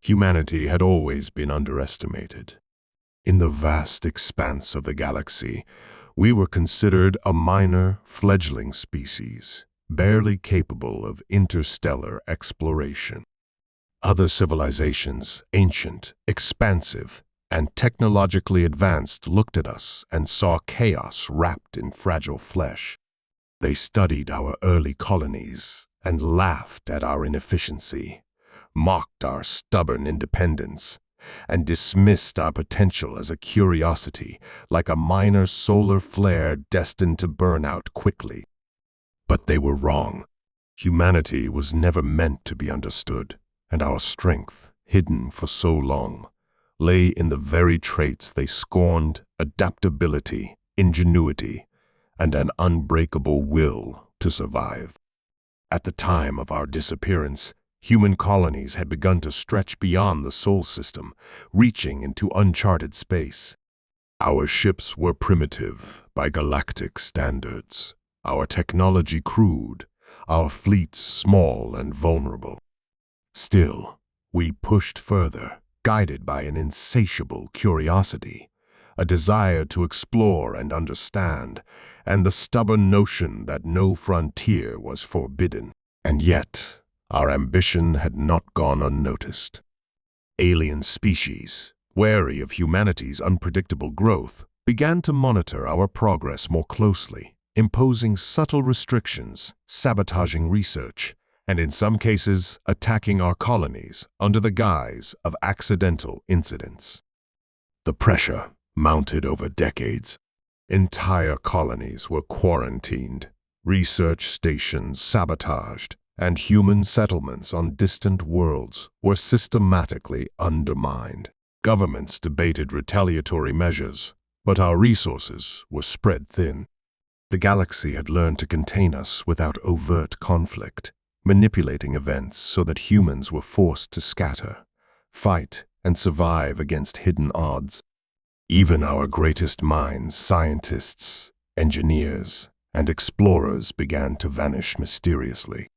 Humanity had always been underestimated. In the vast expanse of the galaxy, we were considered a minor, fledgling species, barely capable of interstellar exploration. Other civilizations, ancient, expansive, and technologically advanced, looked at us and saw chaos wrapped in fragile flesh. They studied our early colonies and laughed at our inefficiency, mocked our stubborn independence, and dismissed our potential as a curiosity, like a minor solar flare destined to burn out quickly. But they were wrong. Humanity was never meant to be understood, and our strength, hidden for so long, lay in the very traits they scorned: adaptability, ingenuity, and an unbreakable will to survive. At the time of our disappearance, human colonies had begun to stretch beyond the Sol system, reaching into uncharted space. Our ships were primitive by galactic standards, our technology crude, our fleets small and vulnerable. Still, we pushed further, guided by an insatiable curiosity, a desire to explore and understand, and the stubborn notion that no frontier was forbidden. And yet, our ambition had not gone unnoticed. Alien species, wary of humanity's unpredictable growth, began to monitor our progress more closely, imposing subtle restrictions, sabotaging research, and in some cases attacking our colonies under the guise of accidental incidents. The pressure mounted over decades. Entire colonies were quarantined, research stations sabotaged, and human settlements on distant worlds were systematically undermined. Governments debated retaliatory measures, but our resources were spread thin. The galaxy had learned to contain us without overt conflict, manipulating events so that humans were forced to scatter, fight, and survive against hidden odds. Even our greatest minds, scientists, engineers, and explorers, began to vanish mysteriously.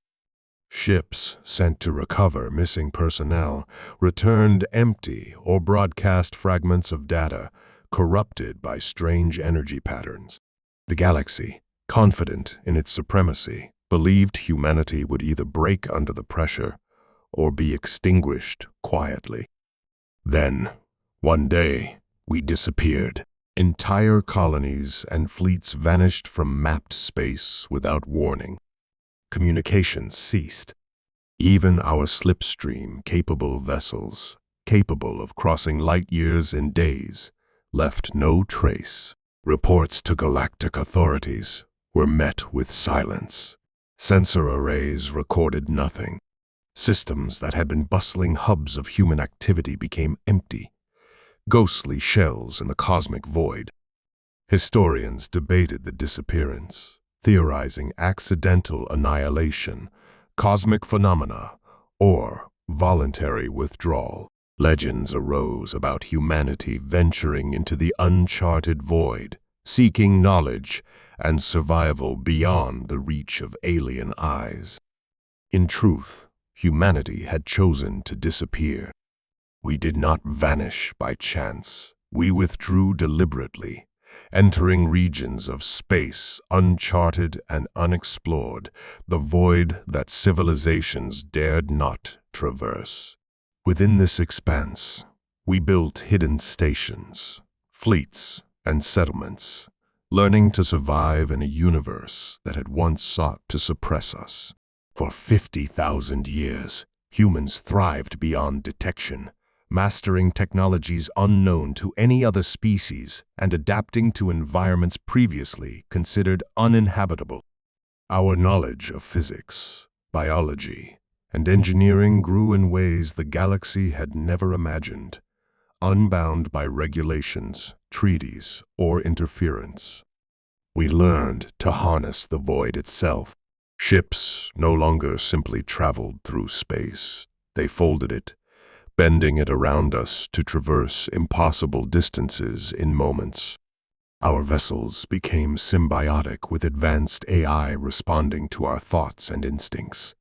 Ships sent to recover missing personnel returned empty or broadcast fragments of data corrupted by strange energy patterns. The galaxy, confident in its supremacy, believed humanity would either break under the pressure or be extinguished quietly. Then, one day, we disappeared. Entire colonies and fleets vanished from mapped space without warning. Communications ceased. Even our slipstream-capable vessels, capable of crossing light years in days, left no trace. Reports to galactic authorities were met with silence. Sensor arrays recorded nothing. Systems that had been bustling hubs of human activity became empty, ghostly shells in the cosmic void. Historians debated the disappearance, theorizing accidental annihilation, cosmic phenomena, or voluntary withdrawal. Legends arose about humanity venturing into the uncharted void, seeking knowledge and survival beyond the reach of alien eyes. In truth, humanity had chosen to disappear. We did not vanish by chance. We withdrew deliberately, entering regions of space uncharted and unexplored, the void that civilizations dared not traverse. Within this expanse, we built hidden stations, fleets, and settlements, learning to survive in a universe that had once sought to suppress us. For 50,000 years, humans thrived beyond detection, mastering technologies unknown to any other species and adapting to environments previously considered uninhabitable. Our knowledge of physics, biology, and engineering grew in ways the galaxy had never imagined, unbound by regulations, treaties, or interference. We learned to harness the void itself. Ships no longer simply traveled through space. They folded it, bending it around us to traverse impossible distances in moments. Our vessels became symbiotic with advanced AI responding to our thoughts and instincts,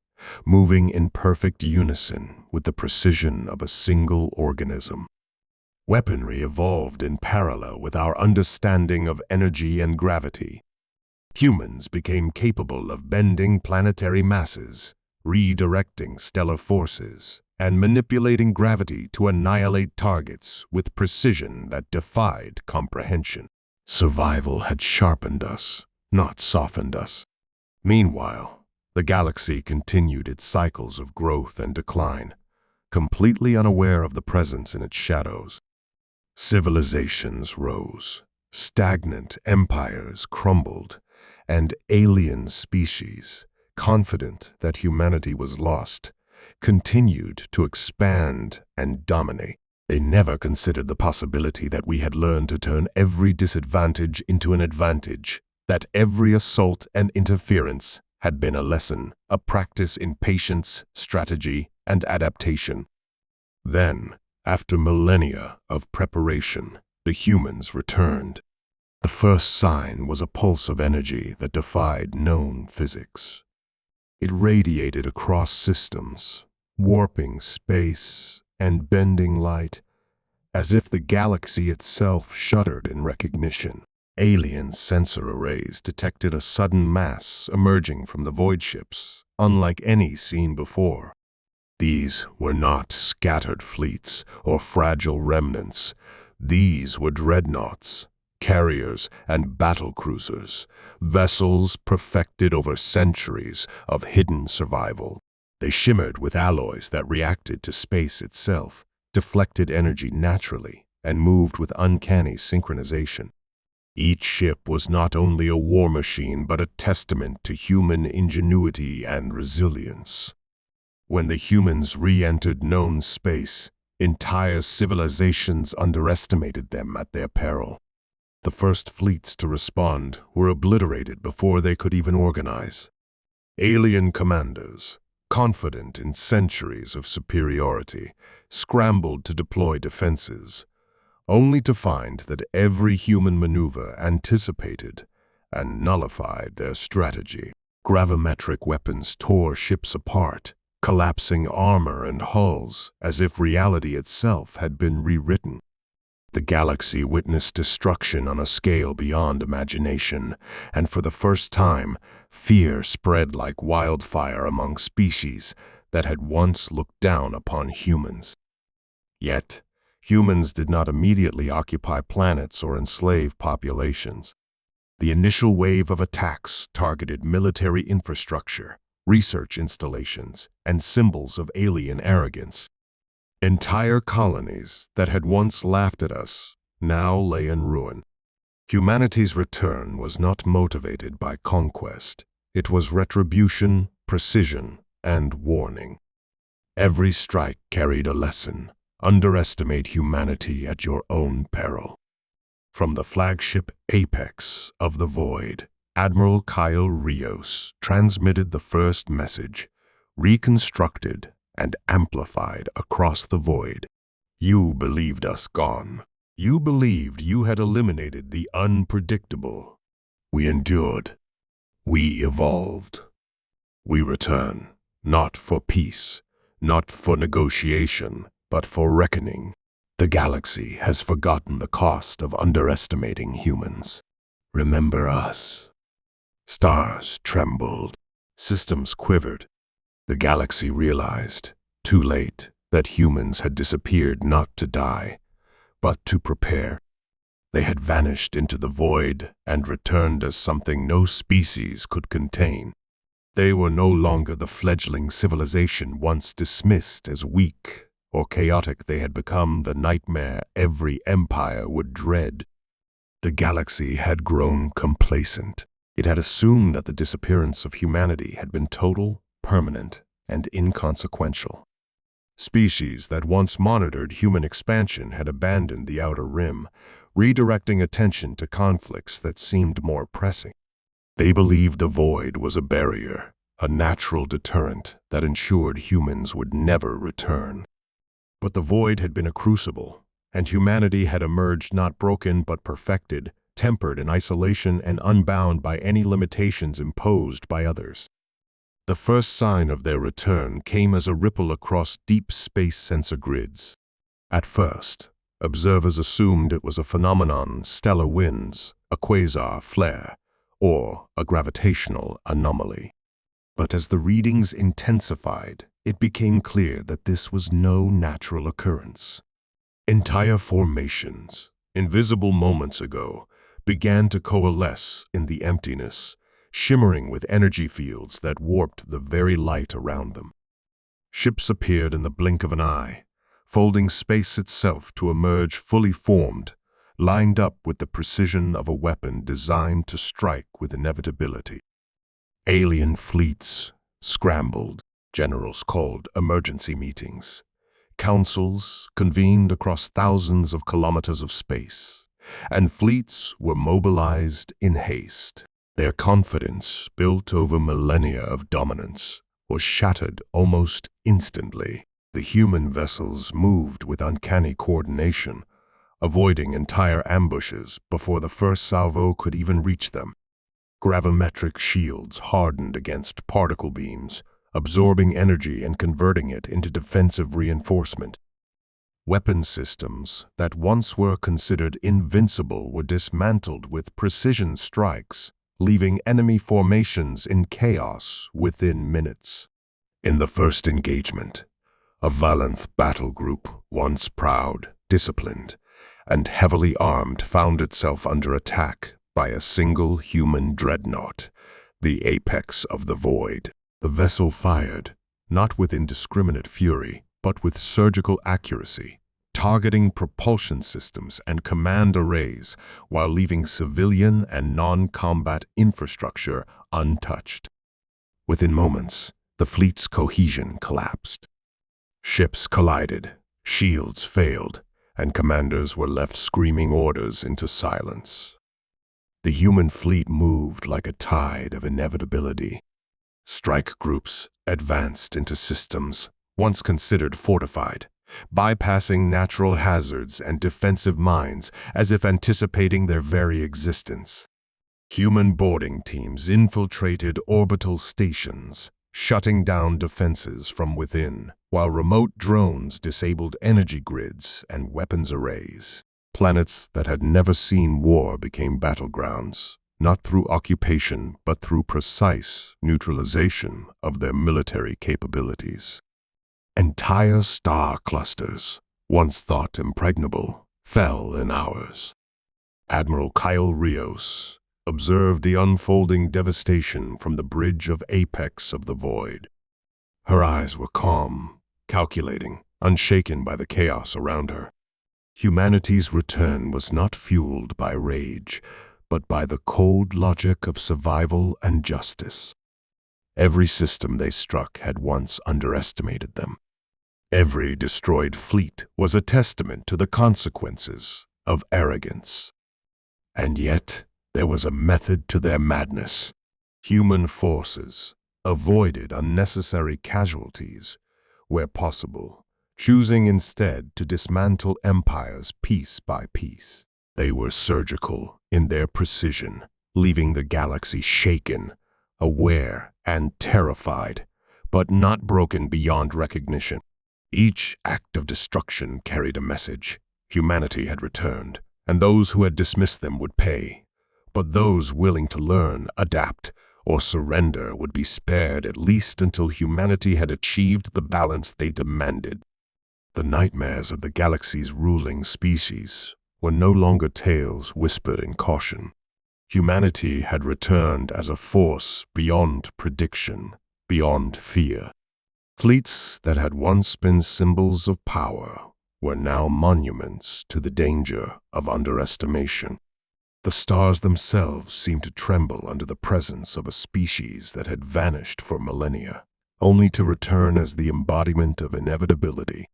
moving in perfect unison with the precision of a single organism. Weaponry evolved in parallel with our understanding of energy and gravity. Humans became capable of bending planetary masses, redirecting stellar forces, and manipulating gravity to annihilate targets with precision that defied comprehension. Survival had sharpened us, not softened us. Meanwhile, the galaxy continued its cycles of growth and decline, completely unaware of the presence in its shadows. Civilizations rose, stagnant empires crumbled, and alien species, confident that humanity was lost, continued to expand and dominate. They never considered the possibility that we had learned to turn every disadvantage into an advantage, that every assault and interference had been a lesson, a practice in patience, strategy, and adaptation. Then, after millennia of preparation, the humans returned. The first sign was a pulse of energy that defied known physics. It radiated across systems, warping space and bending light, as if the galaxy itself shuddered in recognition. Alien sensor arrays detected a sudden mass emerging from the void ships, unlike any seen before. These were not scattered fleets or fragile remnants. These were dreadnoughts, carriers, and battle cruisers, vessels perfected over centuries of hidden survival. They shimmered with alloys that reacted to space itself, deflected energy naturally, and moved with uncanny synchronization. Each ship was not only a war machine but a testament to human ingenuity and resilience. When the humans re-entered known space, entire civilizations underestimated them at their peril. The first fleets to respond were obliterated before they could even organize. Alien commanders, confident in centuries of superiority, scrambled to deploy defenses, only to find that every human maneuver anticipated and nullified their strategy. Gravimetric weapons tore ships apart, collapsing armor and hulls as if reality itself had been rewritten. The galaxy witnessed destruction on a scale beyond imagination, and for the first time, fear spread like wildfire among species that had once looked down upon humans. Yet, humans did not immediately occupy planets or enslave populations. The initial wave of attacks targeted military infrastructure, research installations, and symbols of alien arrogance. Entire colonies that had once laughed at us now lay in ruin. Humanity's return was not motivated by conquest. It was retribution, precision, and warning. Every strike carried a lesson. Underestimate humanity at your own peril. From the flagship Apex of the Void, Admiral Kyle Rios transmitted the first message, reconstructed and amplified across the void. You believed us gone. You believed you had eliminated the unpredictable. We endured. We evolved. We return, not for peace, not for negotiation, but for reckoning. The galaxy has forgotten the cost of underestimating humans. Remember us. Stars trembled. Systems quivered. The galaxy realized, too late, that humans had disappeared not to die, but to prepare. They had vanished into the void and returned as something no species could contain. They were no longer the fledgling civilization once dismissed as weak or chaotic. They had become the nightmare every empire would dread. The galaxy had grown complacent. It had assumed that the disappearance of humanity had been total, permanent, and inconsequential. Species that once monitored human expansion had abandoned the outer rim, redirecting attention to conflicts that seemed more pressing. They believed the void was a barrier, a natural deterrent that ensured humans would never return. But the void had been a crucible, and humanity had emerged not broken but perfected, tempered in isolation and unbound by any limitations imposed by others. The first sign of their return came as a ripple across deep space sensor grids. At first, observers assumed it was a phenomenon, stellar winds, a quasar flare, or a gravitational anomaly. But as the readings intensified, it became clear that this was no natural occurrence. Entire formations, invisible moments ago, began to coalesce in the emptiness, shimmering with energy fields that warped the very light around them. Ships appeared in the blink of an eye, folding space itself to emerge fully formed, lined up with the precision of a weapon designed to strike with inevitability. Alien fleets scrambled, generals called emergency meetings. Councils convened across thousands of kilometers of space, and fleets were mobilized in haste. Their confidence, built over millennia of dominance, was shattered almost instantly. The human vessels moved with uncanny coordination, avoiding entire ambushes before the first salvo could even reach them. Gravimetric shields hardened against particle beams, absorbing energy and converting it into defensive reinforcement. Weapon systems that once were considered invincible were dismantled with precision strikes, leaving enemy formations in chaos within minutes. In the first engagement, a Valanth battle group, once proud, disciplined, and heavily armed, found itself under attack by a single human dreadnought, the apex of the void. The vessel fired, not with indiscriminate fury, but with surgical accuracy, targeting propulsion systems and command arrays while leaving civilian and non-combat infrastructure untouched. Within moments, the fleet's cohesion collapsed. Ships collided, shields failed, and commanders were left screaming orders into silence. The human fleet moved like a tide of inevitability. Strike groups advanced into systems once considered fortified, bypassing natural hazards and defensive mines as if anticipating their very existence. Human boarding teams infiltrated orbital stations, shutting down defenses from within, while remote drones disabled energy grids and weapons arrays. Planets that had never seen war became battlegrounds, not through occupation but through precise neutralization of their military capabilities. Entire star clusters, once thought impregnable, fell in hours. Admiral Kyle Rios observed the unfolding devastation from the bridge of apex of the void. Her eyes were calm, calculating, unshaken by the chaos around her. Humanity's return was not fueled by rage, but by the cold logic of survival and justice. Every system they struck had once underestimated them. Every destroyed fleet was a testament to the consequences of arrogance. And yet, there was a method to their madness. Human forces avoided unnecessary casualties where possible, choosing instead to dismantle empires piece by piece. They were surgical in their precision, leaving the galaxy shaken, aware and terrified, but not broken beyond recognition. Each act of destruction carried a message. Humanity had returned, and those who had dismissed them would pay. But those willing to learn, adapt, or surrender would be spared at least until humanity had achieved the balance they demanded. The nightmares of the galaxy's ruling species were no longer tales whispered in caution. Humanity had returned as a force beyond prediction, beyond fear. Fleets that had once been symbols of power were now monuments to the danger of underestimation. The stars themselves seemed to tremble under the presence of a species that had vanished for millennia, only to return as the embodiment of inevitability.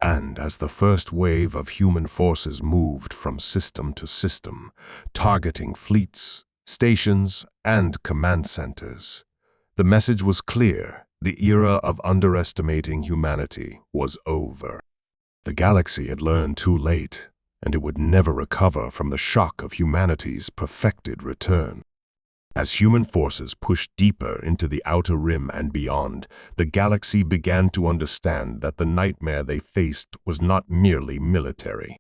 And as the first wave of human forces moved from system to system, targeting fleets, stations, and command centers, the message was clear: the era of underestimating humanity was over. The galaxy had learned too late, and it would never recover from the shock of humanity's perfected return. As human forces pushed deeper into the outer rim and beyond, the galaxy began to understand that the nightmare they faced was not merely military.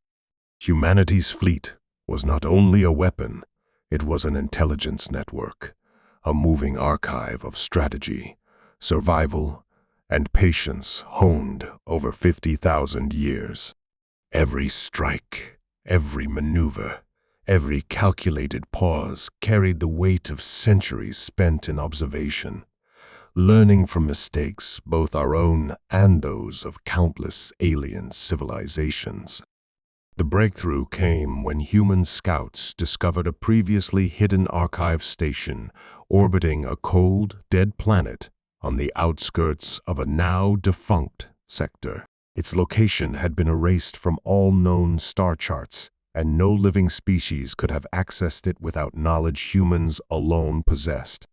Humanity's fleet was not only a weapon, it was an intelligence network, a moving archive of strategy, survival, and patience honed over 50,000 years. Every strike, every maneuver, every calculated pause carried the weight of centuries spent in observation, learning from mistakes, both our own and those of countless alien civilizations. The breakthrough came when human scouts discovered a previously hidden archive station orbiting a cold, dead planet on the outskirts of a now-defunct sector. Its location had been erased from all known star charts, and no living species could have accessed it without knowledge humans alone possessed.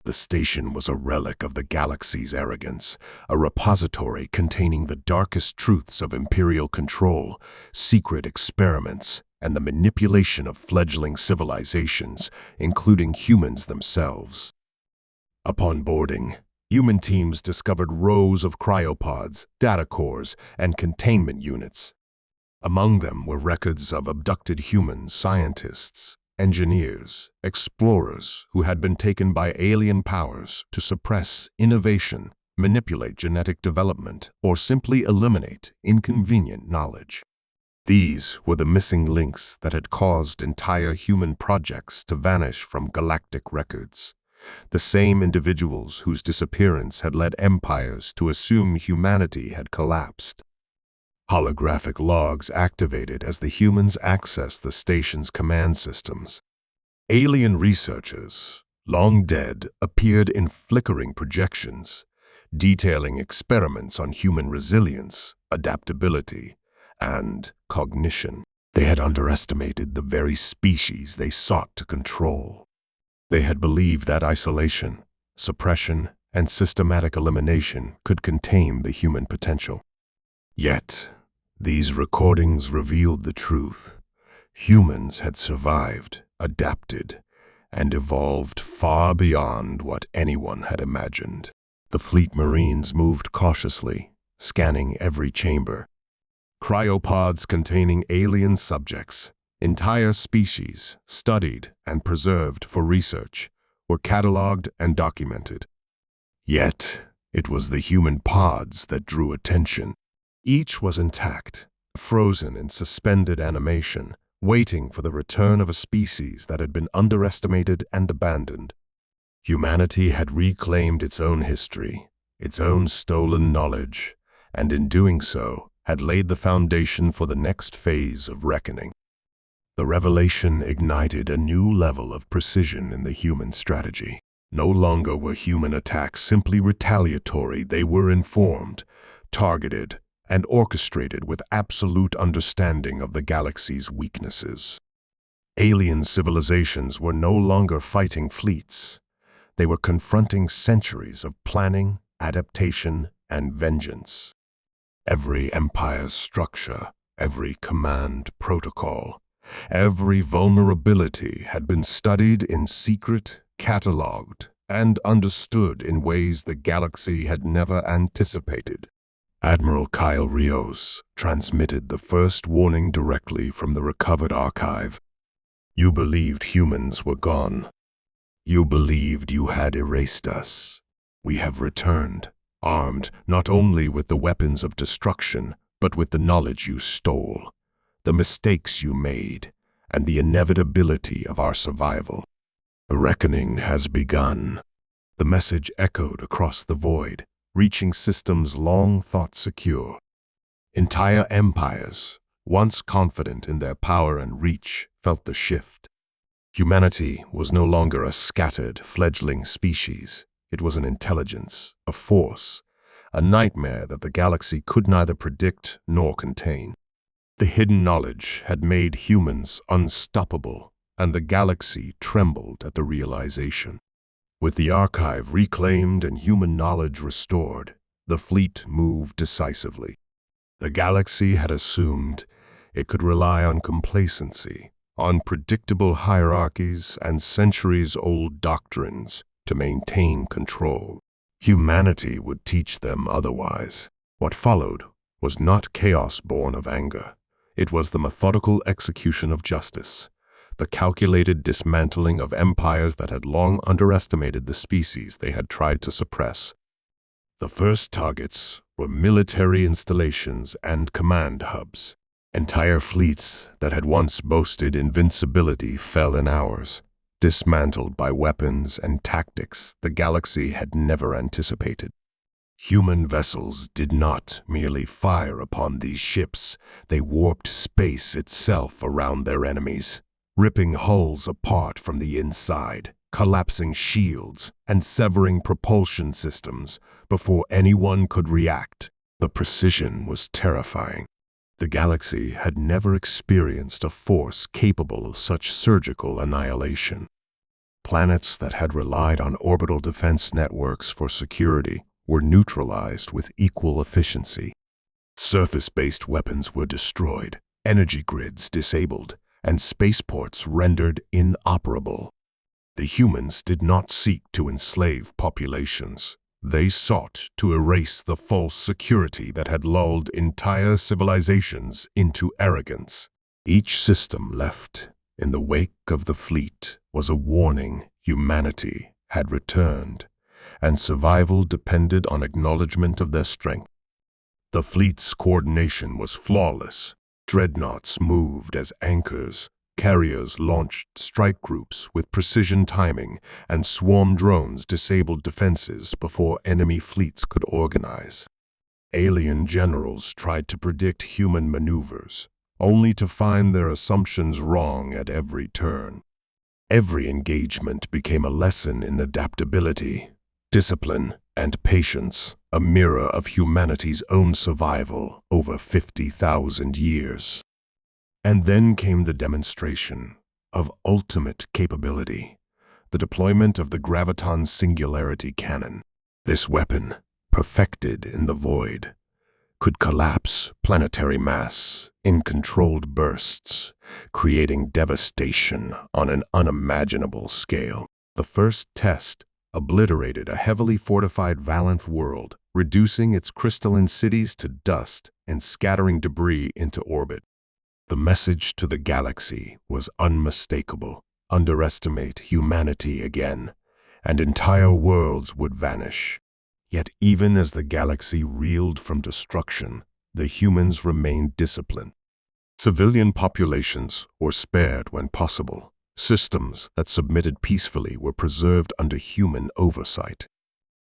The station was a relic of the galaxy's arrogance, a repository containing the darkest truths of imperial control, secret experiments, and the manipulation of fledgling civilizations, including humans themselves. Upon boarding, human teams discovered rows of cryopods, data cores, and containment units. Among them were records of abducted human scientists, engineers, explorers who had been taken by alien powers to suppress innovation, manipulate genetic development, or simply eliminate inconvenient knowledge. These were the missing links that had caused entire human projects to vanish from galactic records. The same individuals whose disappearance had led empires to assume humanity had collapsed. Holographic logs activated as the humans accessed the station's command systems. Alien researchers, long dead, appeared in flickering projections, detailing experiments on human resilience, adaptability, and cognition. They had underestimated the very species they sought to control. They had believed that isolation, suppression, and systematic elimination could contain the human potential. Yet, these recordings revealed the truth. Humans had survived, adapted, and evolved far beyond what anyone had imagined. The fleet Marines moved cautiously, scanning every chamber. Cryopods containing alien subjects, entire species, studied and preserved for research, were cataloged and documented. Yet, it was the human pods that drew attention. Each was intact, frozen in suspended animation, waiting for the return of a species that had been underestimated and abandoned. Humanity had reclaimed its own history, its own stolen knowledge, and in doing so, had laid the foundation for the next phase of reckoning. The revelation ignited a new level of precision in the human strategy. No longer were human attacks simply retaliatory, they were informed, targeted, and orchestrated with absolute understanding of the galaxy's weaknesses. Alien civilizations were no longer fighting fleets. They were confronting centuries of planning, adaptation, and vengeance. Every empire's structure, every command protocol, every vulnerability had been studied in secret, catalogued, and understood in ways the galaxy had never anticipated. Admiral Kyle Rios transmitted the first warning directly from the recovered archive. You believed humans were gone. You believed you had erased us. We have returned, armed not only with the weapons of destruction, but with the knowledge you stole, the mistakes you made, and the inevitability of our survival. The reckoning has begun. The message echoed across the void, reaching systems long thought secure. Entire empires, once confident in their power and reach, felt the shift. Humanity was no longer a scattered, fledgling species. It was an intelligence, a force, a nightmare that the galaxy could neither predict nor contain. The hidden knowledge had made humans unstoppable, and the galaxy trembled at the realization. With the archive reclaimed and human knowledge restored, the fleet moved decisively. The galaxy had assumed it could rely on complacency, on predictable hierarchies and centuries-old doctrines to maintain control. Humanity would teach them otherwise. What followed was not chaos born of anger. It was the methodical execution of justice, the calculated dismantling of empires that had long underestimated the species they had tried to suppress. The first targets were military installations and command hubs. Entire fleets that had once boasted invincibility fell in hours, dismantled by weapons and tactics the galaxy had never anticipated. Human vessels did not merely fire upon these ships, they warped space itself around their enemies, ripping hulls apart from the inside, collapsing shields, and severing propulsion systems before anyone could react. The precision was terrifying. The galaxy had never experienced a force capable of such surgical annihilation. Planets that had relied on orbital defense networks for security were neutralized with equal efficiency. Surface-based weapons were destroyed, energy grids disabled, and spaceports rendered inoperable. The humans did not seek to enslave populations. They sought to erase the false security that had lulled entire civilizations into arrogance. Each system left in the wake of the fleet was a warning humanity had returned, and survival depended on acknowledgement of their strength. The fleet's coordination was flawless. Dreadnoughts moved as anchors, carriers launched strike groups with precision timing, and swarm drones disabled defenses before enemy fleets could organize. Alien generals tried to predict human maneuvers, only to find their assumptions wrong at every turn. Every engagement became a lesson in adaptability, discipline, and patience, a mirror of humanity's own survival over 50,000 years. And then came the demonstration of ultimate capability, the deployment of the Graviton Singularity Cannon. This weapon, perfected in the void, could collapse planetary mass in controlled bursts, creating devastation on an unimaginable scale. The first test obliterated a heavily fortified Valanth world, reducing its crystalline cities to dust and scattering debris into orbit. The message to the galaxy was unmistakable. Underestimate humanity again, and entire worlds would vanish. Yet even as the galaxy reeled from destruction, the humans remained disciplined. Civilian populations were spared when possible. Systems that submitted peacefully were preserved under human oversight.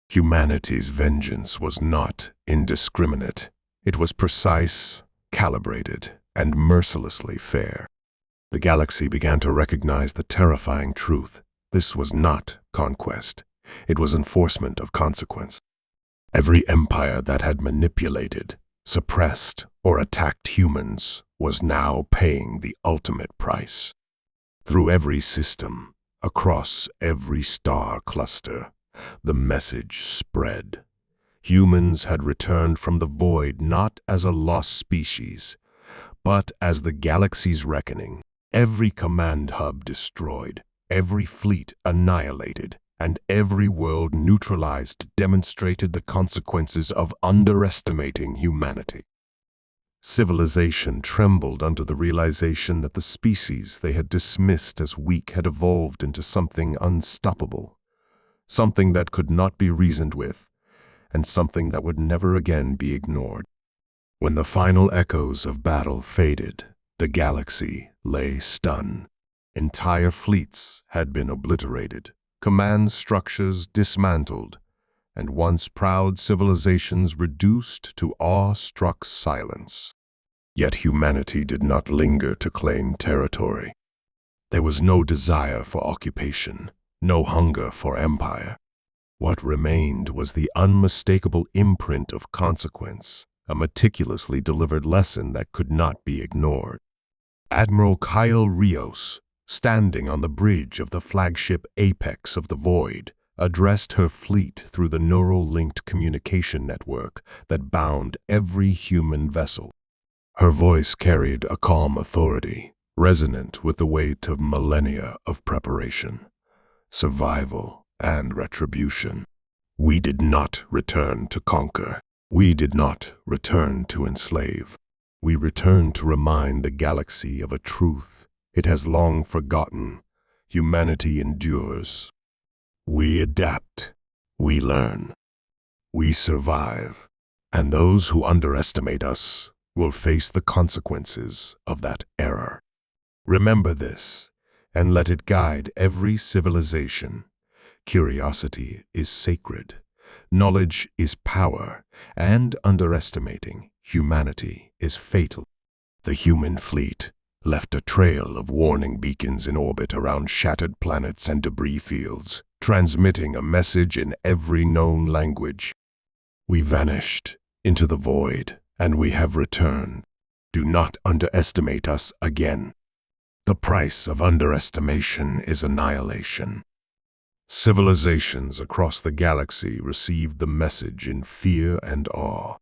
Humanity's vengeance was not indiscriminate. It was precise, calibrated, and mercilessly fair. The galaxy began to recognize the terrifying truth. This was not conquest. It was enforcement of consequence. Every empire that had manipulated, suppressed, or attacked humans was now paying the ultimate price. Through every system, across every star cluster, the message spread. Humans had returned from the void not as a lost species, but as the galaxy's reckoning. Every command hub destroyed, every fleet annihilated, and every world neutralized demonstrated the consequences of underestimating humanity. Civilization trembled under the realization that the species they had dismissed as weak had evolved into something unstoppable, something that could not be reasoned with, and something that would never again be ignored. When the final echoes of battle faded, the galaxy lay stunned. Entire fleets had been obliterated, command structures dismantled, and once proud civilizations reduced to awe-struck silence. Yet humanity did not linger to claim territory. There was no desire for occupation, no hunger for empire. What remained was the unmistakable imprint of consequence, a meticulously delivered lesson that could not be ignored. Admiral Kyle Rios, standing on the bridge of the flagship Apex of the Void, addressed her fleet through the neural-linked communication network that bound every human vessel. Her voice carried a calm authority, resonant with the weight of millennia of preparation, survival, and retribution. We did not return to conquer. We did not return to enslave. We returned to remind the galaxy of a truth it has long forgotten. Humanity endures. We adapt. We learn. We survive. And those who underestimate us will face the consequences of that error. Remember this, and let it guide every civilization. Curiosity is sacred. Knowledge is power, and underestimating humanity is fatal. The human fleet left a trail of warning beacons in orbit around shattered planets and debris fields, transmitting a message in every known language. We vanished into the void, and we have returned. Do not underestimate us again. The price of underestimation is annihilation. Civilizations across the galaxy received the message in fear and awe.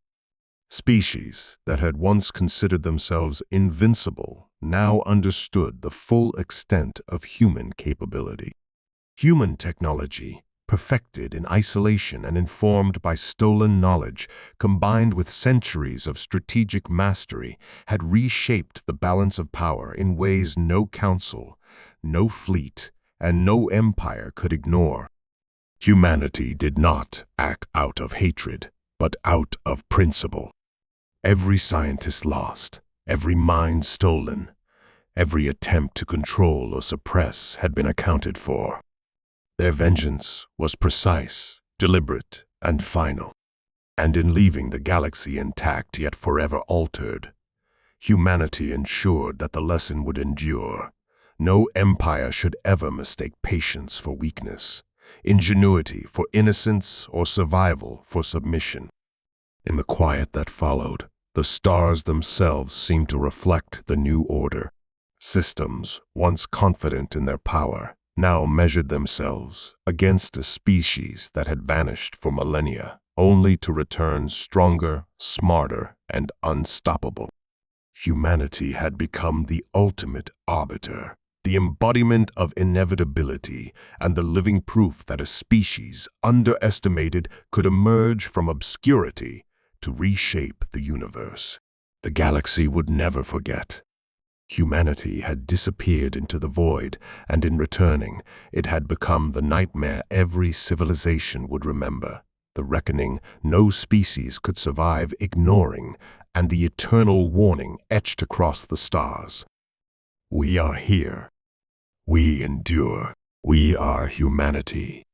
Species that had once considered themselves invincible now understood the full extent of human capability. Human technology, perfected in isolation and informed by stolen knowledge, combined with centuries of strategic mastery, had reshaped the balance of power in ways no council, no fleet, and no empire could ignore. Humanity did not act out of hatred, but out of principle. Every scientist lost, every mind stolen, every attempt to control or suppress had been accounted for. Their vengeance was precise, deliberate, and final. And in leaving the galaxy intact yet forever altered, humanity ensured that the lesson would endure. No empire should ever mistake patience for weakness, ingenuity for innocence, or survival for submission. In the quiet that followed, the stars themselves seemed to reflect the new order. Systems, once confident in their power, now measured themselves against a species that had vanished for millennia, only to return stronger, smarter, and unstoppable. Humanity had become the ultimate arbiter, the embodiment of inevitability, and the living proof that a species underestimated could emerge from obscurity to reshape the universe. The galaxy would never forget. Humanity had disappeared into the void, and in returning, it had become the nightmare every civilization would remember, the reckoning no species could survive ignoring, and the eternal warning etched across the stars. We are here. We endure. We are humanity.